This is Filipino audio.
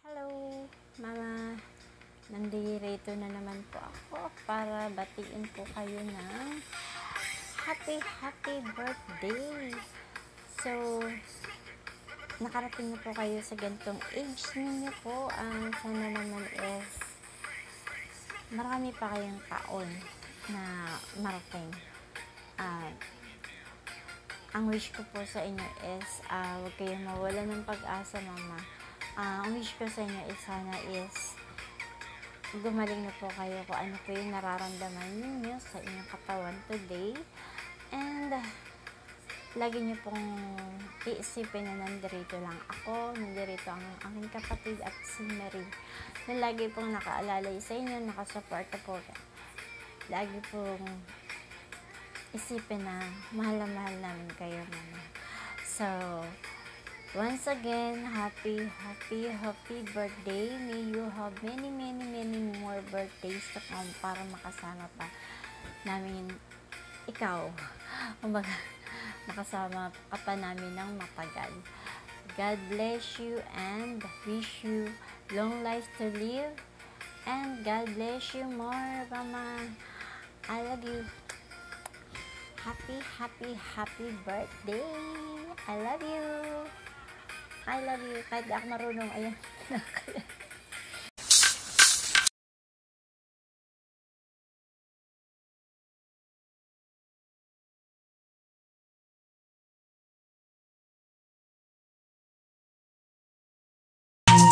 Hello, Mama. Nandito na naman po ako para batiin po kayo ng happy birthday. So, nakarating na po kayo sa ganitong age ninyo po. Sana naman is marami pa kayong taon na marating. Ang wish ko po sa inyo is huwag kayong mawala ng pag-asa, Mama. Ang wish ko sa inyo is sana is gumaling na po kayo kung ano po yung nararamdaman ninyo sa inyong katawan today. And lagi niyo pong iisipin na nandirito lang ako, nandirito ang aking kapatid at si Mary, na lagi pong nakaalalay sa inyo, nakasuporta po. Lagi pong isipin na mahal na mahal namin kayo, Mama. So, once again, happy birthday. May you have many more birthdays to come para makasama pa namin ikaw. Makasama ka pa namin ng matagal. God bless you and wish you long life to live. And God bless you more, Mama. I love you. Happy birthday. I love you. Kahit ako marunong, ayan.